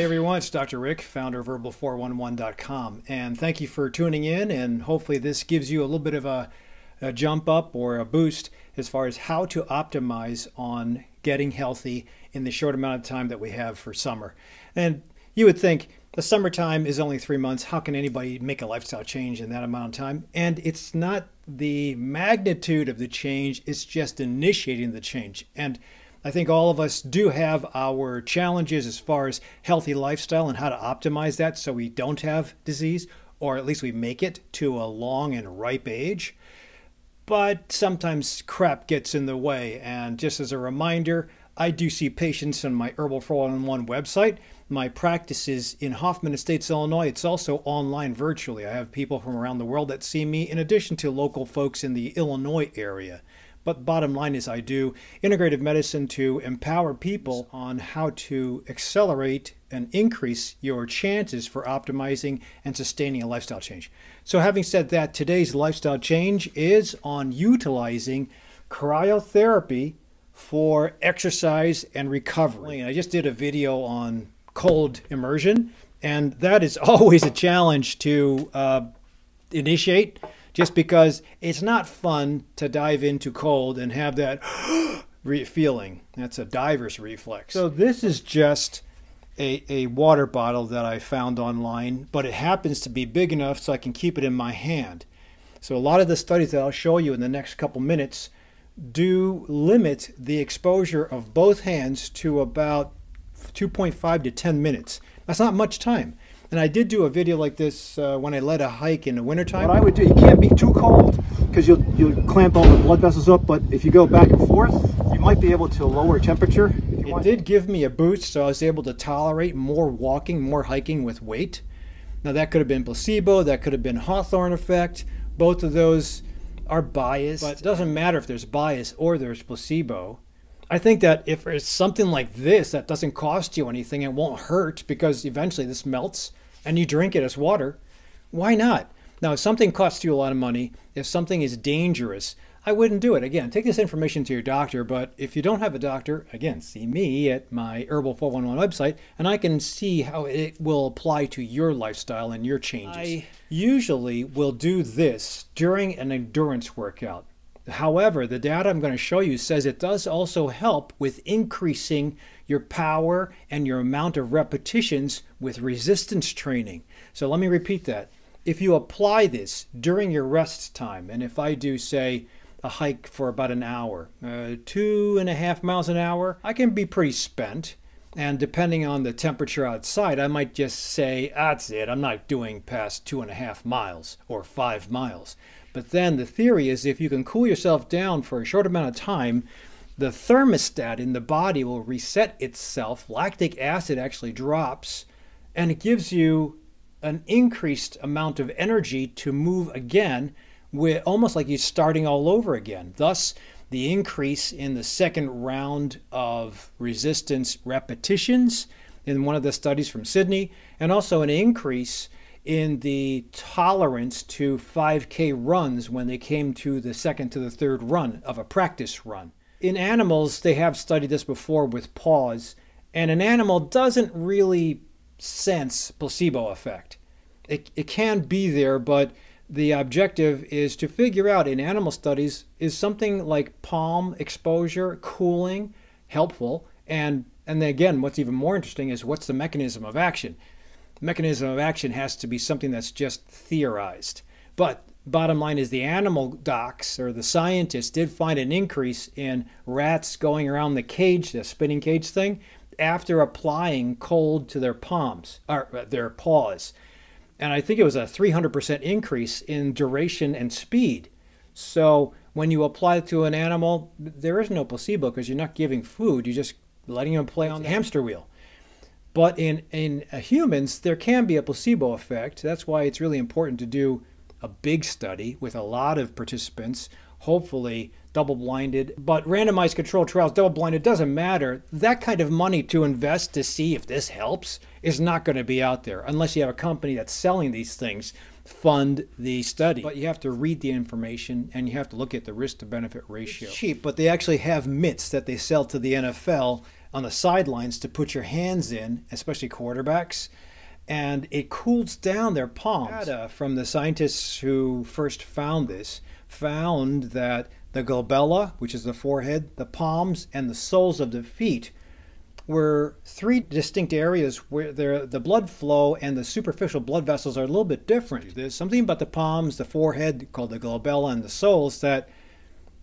Hey everyone, it's Dr. Rick, founder of Herbal411.com, and thank you for tuning in, and hopefully this gives you a little bit of a jump up or a boost as far as how to optimize on getting healthy in the short amount of time that we have for summer. And you would think the summertime is only 3 months. How can anybody make a lifestyle change in that amount of time? And it's not the magnitude of the change, it's just initiating the change. And I think all of us do have our challenges as far as healthy lifestyle and how to optimize that so we don't have disease, or at least we make it to a long and ripe age. But sometimes crap gets in the way. And just as a reminder, I do see patients on my Herbal411 website. My practice is in Hoffman Estates, Illinois. It's also online virtually. I have people from around the world that see me in addition to local folks in the Illinois area. But bottom line is I do integrative medicine to empower people on how to accelerate and increase your chances for optimizing and sustaining a lifestyle change. So having said that, today's lifestyle change is on utilizing cryotherapy for exercise and recovery. And I just did a video on cold immersion, and that is always a challenge to initiate, just because it's not fun to dive into cold and have that feeling. That's a diver's reflex. So this is just a water bottle that I found online, but it happens to be big enough so I can keep it in my hand. So a lot of the studies that I'll show you in the next couple minutes do limit the exposure of both hands to about 2.5 to 10 minutes. That's not much time. And I did do a video like this when I led a hike in the wintertime. What I would do, you can't be too cold because you'll clamp all the blood vessels up, but if you go back and forth, you might be able to lower temperature. It did give me a boost, so I was able to tolerate more walking, more hiking with weight. Now that could have been placebo, that could have been Hawthorne effect. Both of those are biased, but it doesn't matter if there's bias or there's placebo. I think that if it's something like this that doesn't cost you anything, it won't hurt because eventually this melts and you drink it as water, why not? Now, if something costs you a lot of money, if something is dangerous, I wouldn't do it. Again, take this information to your doctor, but if you don't have a doctor, again, see me at my Herbal411 website, and I can see how it will apply to your lifestyle and your changes. I usually will do this during an endurance workout. However, the data I'm going to show you says it does also help with increasing your power and your amount of repetitions with resistance training. So let me repeat that. If you apply this during your rest time, and if I do, say, a hike for about an hour, 2.5 miles an hour, I can be pretty spent. And depending on the temperature outside, I might just say, that's it, I'm not doing past 2.5 miles or 5 miles. But then the theory is if you can cool yourself down for a short amount of time, the thermostat in the body will reset itself. Lactic acid actually drops, and it gives you an increased amount of energy to move again, with almost like you're starting all over again. Thus, the increase in the second round of resistance repetitions in one of the studies from Sydney, and also an increase in the tolerance to 5K runs when they came to the second to the third run of a practice run. In animals, they have studied this before with paws, and an animal doesn't really sense placebo effect. It can be there, but the objective is to figure out in animal studies, is something like palm exposure, cooling, helpful? And then again, what's even more interesting is what's the mechanism of action? The mechanism of action has to be something that's just theorized. But bottom line is the animal docs or the scientists did find an increase in rats going around the cage, the spinning cage thing, after applying cold to their palms, or their paws. And I think it was a 300% increase in duration and speed. So when you apply it to an animal, there is no placebo because you're not giving food, you're just letting them play on the hamster wheel. But in humans, there can be a placebo effect. That's why it's really important to do a big study with a lot of participants, hopefully double-blinded. But randomized controlled trials, double-blinded, doesn't matter. That kind of money to invest to see if this helps is not going to be out there unless you have a company that's selling these things fund the study. But you have to read the information and you have to look at the risk to benefit ratio. It's cheap, but they actually have mitts that they sell to the NFL on the sidelines to put your hands in, especially quarterbacks, and it cools down their palms. Data from the scientists who first found this found that the glabella, which is the forehead, the palms, and the soles of the feet were three distinct areas where the blood flow and the superficial blood vessels are a little bit different. There's something about the palms, the forehead, called the glabella, and the soles, that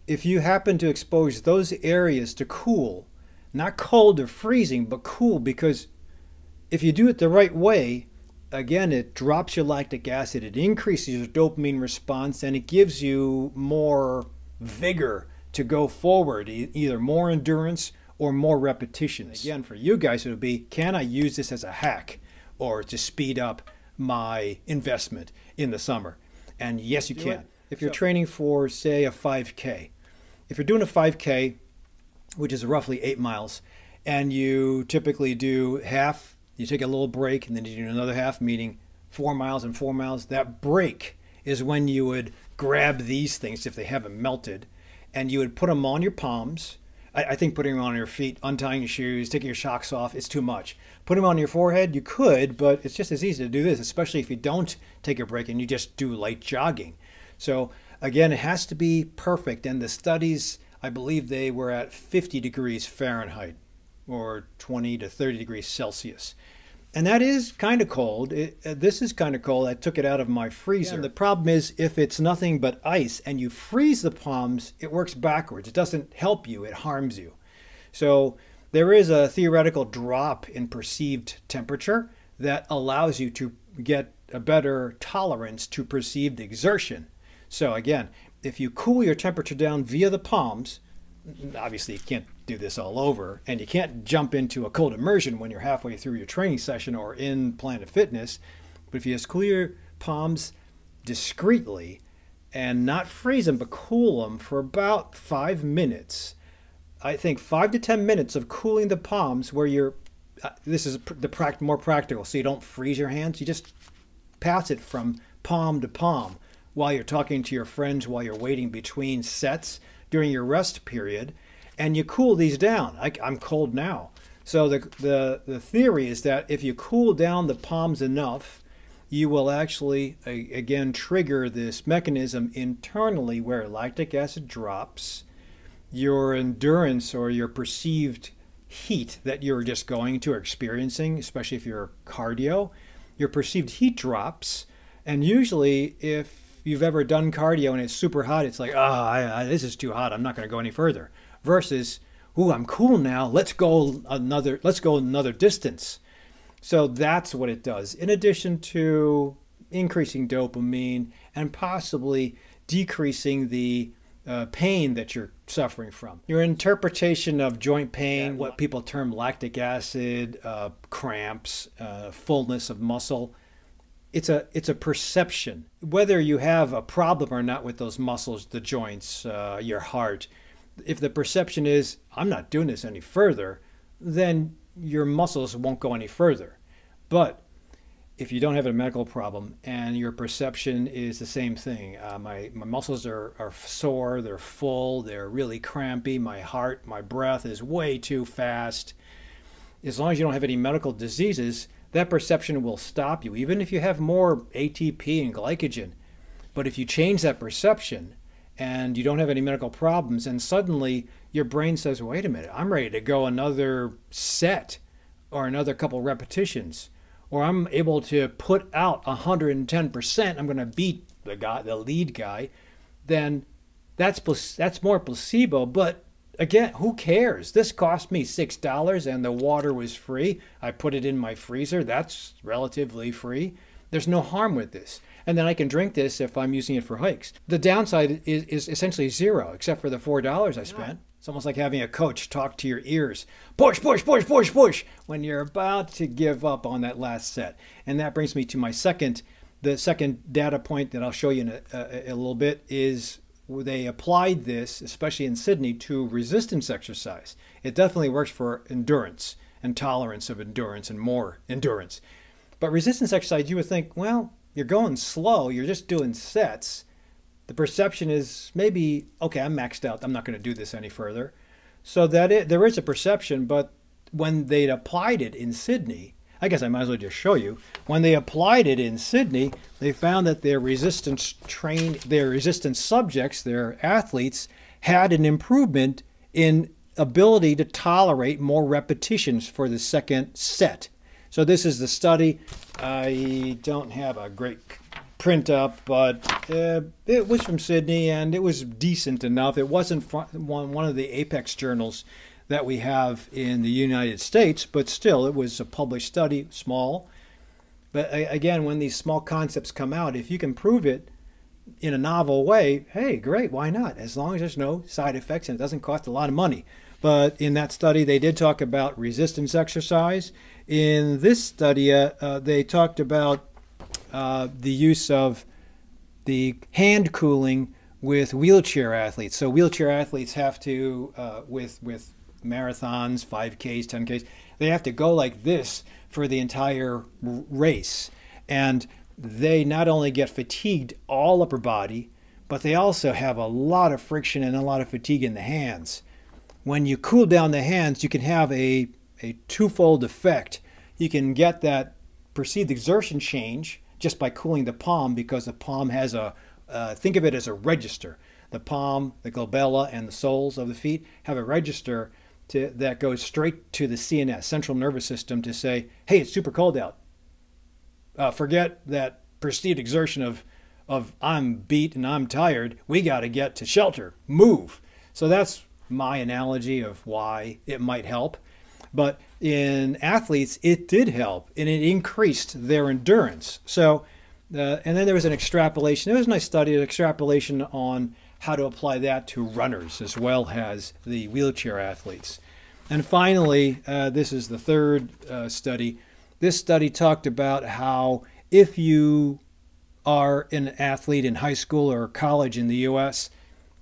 if you happen to expose those areas to cool, not cold or freezing, but cool, because if you do it the right way, again, it drops your lactic acid, it increases your dopamine response, and it gives you more vigor to go forward, either more endurance or more repetitions. Again, for you guys, it would be, can I use this as a hack or to speed up my investment in the summer? And yes, you can. If you're training for, say, a 5K, if you're doing a 5K, which is roughly 8 miles, and you typically do half, you take a little break, and then you do another half, meaning 4 miles and 4 miles, that break is when you would grab these things if they haven't melted, and you would put them on your palms. I think putting them on your feet, untying your shoes, taking your socks off, it's too much. Put them on your forehead, you could, but it's just as easy to do this, especially if you don't take a break and you just do light jogging. So again, it has to be perfect, and the studies, I believe they were at 50 degrees Fahrenheit or 20 to 30 degrees Celsius. And that is kind of cold. This is kind of cold. I took it out of my freezer. And the problem is, if it's nothing but ice and you freeze the palms, it works backwards. It doesn't help you, it harms you. So there is a theoretical drop in perceived temperature that allows you to get a better tolerance to perceived exertion. So again, if you cool your temperature down via the palms, obviously you can't do this all over, and you can't jump into a cold immersion when you're halfway through your training session or in Planet Fitness. But if you just cool your palms discreetly and not freeze them but cool them for about 5 minutes, I think 5 to 10 minutes of cooling the palms where you're, this is the more practical, so you don't freeze your hands, you just pass it from palm to palm while you're talking to your friends, while you're waiting between sets during your rest period, and you cool these down. I'm cold now. So the theory is that if you cool down the palms enough, you will actually, again, trigger this mechanism internally where lactic acid drops, your endurance or your perceived heat that you're just going to or experiencing, especially if you're cardio, your perceived heat drops. And usually if you've ever done cardio and it's super hot, it's like, this is too hot, I'm not going to go any further. Versus, ooh, I'm cool now, let's go another distance. So that's what it does, in addition to increasing dopamine and possibly decreasing the pain that you're suffering from. Your interpretation of joint pain, what people term lactic acid, cramps, fullness of muscle, it's a perception. Whether you have a problem or not with those muscles, the joints, your heart, if the perception is, I'm not doing this any further, then your muscles won't go any further. But if you don't have a medical problem and your perception is the same thing, my muscles are sore, they're full, they're really crampy, my heart, my breath is way too fast. As long as you don't have any medical diseases, that perception will stop you, even if you have more ATP and glycogen. But if you change that perception and you don't have any medical problems, and suddenly your brain says, wait a minute, I'm ready to go another set or another couple repetitions, or I'm able to put out 110%, I'm going to beat the lead guy, then that's more placebo. But again, who cares? This cost me $6 and the water was free. I put it in my freezer. That's relatively free. There's no harm with this. And then I can drink this if I'm using it for hikes. The downside is essentially zero, except for the $4 I spent. It's almost like having a coach talk to your ears. Push, push, push, push, push, when you're about to give up on that last set. And that brings me to my the second data point that I'll show you in a little bit is they applied this, especially in Sydney, to resistance exercise. It definitely works for endurance and tolerance of endurance and more endurance. But resistance exercise, you would think, well, you're going slow, you're just doing sets. The perception is maybe, okay, I'm maxed out, I'm not going to do this any further. So there is a perception, but when they'd applied it in Sydney, I guess I might as well just show you. When they applied it in Sydney, they found that their resistance subjects, their athletes, had an improvement in ability to tolerate more repetitions for the second set. So this is the study. I don't have a great print up, but it was from Sydney and it was decent enough. It wasn't one of the apex journals that we have in the United States, but still it was a published study, small. But again, when these small concepts come out, if you can prove it in a novel way, hey, great, why not? As long as there's no side effects and it doesn't cost a lot of money. But in that study, they did talk about resistance exercise. In this study, they talked about the use of the hand cooling with wheelchair athletes. So wheelchair athletes have to, with marathons, 5Ks, 10Ks, they have to go like this for the entire race. And they not only get fatigued all upper body, but they also have a lot of friction and a lot of fatigue in the hands. When you cool down the hands, you can have a twofold effect. You can get that perceived exertion change just by cooling the palm, because the palm has think of it as a register. The palm, the glabella, and the soles of the feet have a register that goes straight to the CNS, central nervous system, to say, hey, it's super cold out. Forget that perceived exertion of I'm beat and I'm tired. We got to get to shelter, move. So that's my analogy of why it might help. But in athletes, it did help, and it increased their endurance. So, and then there was an extrapolation. There was a nice study, an extrapolation on how to apply that to runners as well as the wheelchair athletes. And finally, this is the third study. This study talked about how if you are an athlete in high school or college in the U.S.,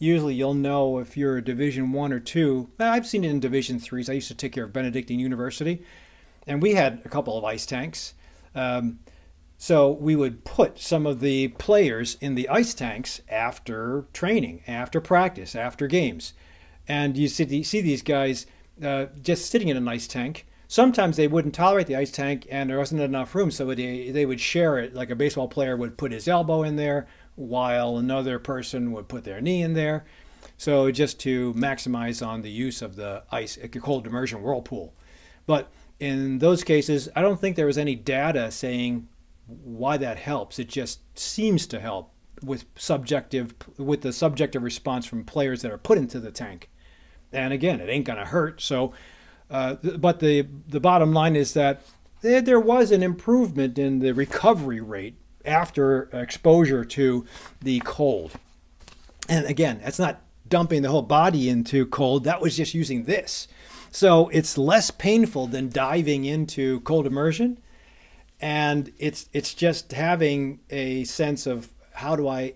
usually you'll know if you're a Division I or II. I've seen it in Division IIIs. I used to take care of Benedictine University, and we had a couple of ice tanks. So we would put some of the players in the ice tanks after training, after practice, after games. And you see these guys just sitting in an ice tank. Sometimes they wouldn't tolerate the ice tank and there wasn't enough room, so they would share it. Like a baseball player would put his elbow in there while another person would put their knee in there. So just to maximize on the use of the ice, a cold immersion whirlpool. But in those cases, I don't think there was any data saying why that helps. It just seems to help with the subjective response from players that are put into the tank. And again, it ain't gonna hurt. So, but the bottom line is that there was an improvement in the recovery rate after exposure to the cold. And again, that's not dumping the whole body into cold. That was just using this. So it's less painful than diving into cold immersion. And it's just having a sense of how do I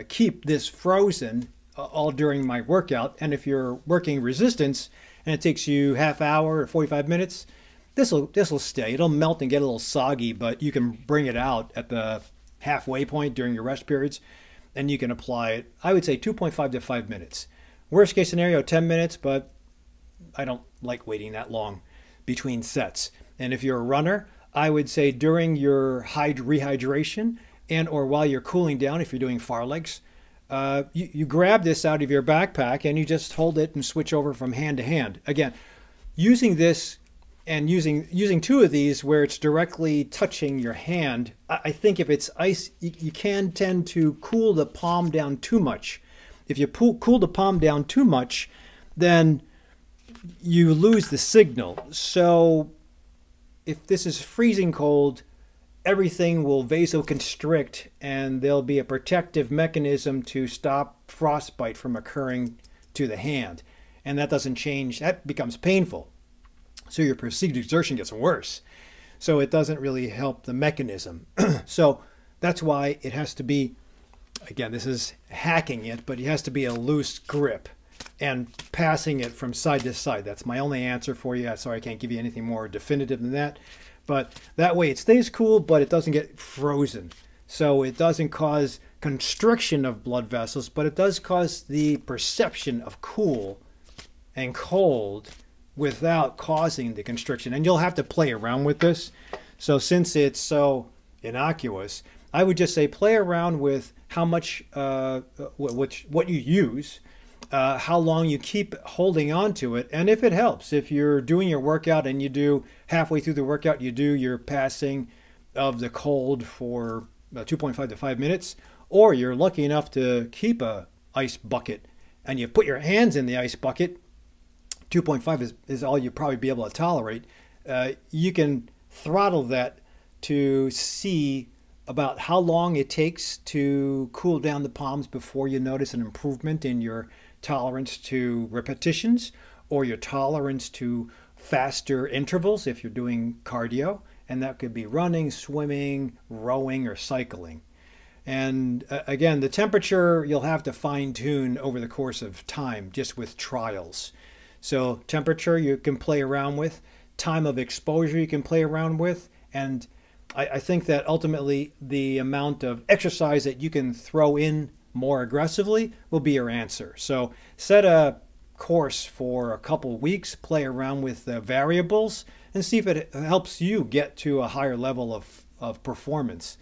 keep this frozen all during my workout. And if you're working resistance and it takes you half hour or 45 minutes, this will stay. It'll melt and get a little soggy, but you can bring it out at the halfway point during your rest periods, and you can apply it, I would say 2.5 to 5 minutes. Worst case scenario, 10 minutes, but I don't like waiting that long between sets. And if you're a runner, I would say during your rehydration and or while you're cooling down, if you're doing far legs, you grab this out of your backpack and you just hold it and switch over from hand to hand. Again, using this and using two of these where it's directly touching your hand, I think if it's ice, you can tend to cool the palm down too much. If you cool the palm down too much, then you lose the signal. So if this is freezing cold, everything will vasoconstrict and there'll be a protective mechanism to stop frostbite from occurring to the hand. And that doesn't change, that becomes painful. So your perceived exertion gets worse. So it doesn't really help the mechanism. So that's why it has to be, again, this is hacking it, but it has to be a loose grip and passing it from side to side. That's my only answer for you. Sorry, I can't give you anything more definitive than that. But that way it stays cool, but it doesn't get frozen. So it doesn't cause constriction of blood vessels, but it does cause the perception of cool and cold without causing the constriction. And you'll have to play around with this. So since it's so innocuous, I would just say play around with how much, what you use, how long you keep holding on to it, and if it helps. If you're doing your workout and you do halfway through the workout, you do your passing of the cold for 2.5 to 5 minutes, or you're lucky enough to keep a ice bucket and you put your hands in the ice bucket, 2.5 is all you'll probably be able to tolerate. You can throttle that to see about how long it takes to cool down the palms before you notice an improvement in your tolerance to repetitions or your tolerance to faster intervals if you're doing cardio. And that could be running, swimming, rowing, or cycling. And again, the temperature you'll have to fine tune over the course of time just with trials. So temperature you can play around with, time of exposure you can play around with, and I think that ultimately the amount of exercise that you can throw in more aggressively will be your answer. So set a course for a couple of weeks, play around with the variables, and see if it helps you get to a higher level of performance.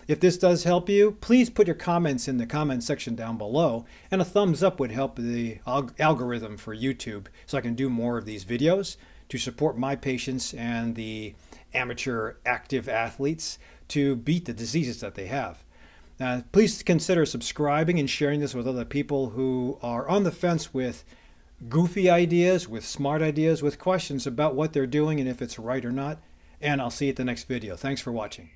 If this does help you, please put your comments in the comment section down below, and a thumbs up would help the algorithm for YouTube so I can do more of these videos to support my patients and the amateur active athletes to beat the diseases that they have. Please consider subscribing and sharing this with other people who are on the fence with goofy ideas, with smart ideas, with questions about what they're doing and if it's right or not. And I'll see you at the next video. Thanks for watching.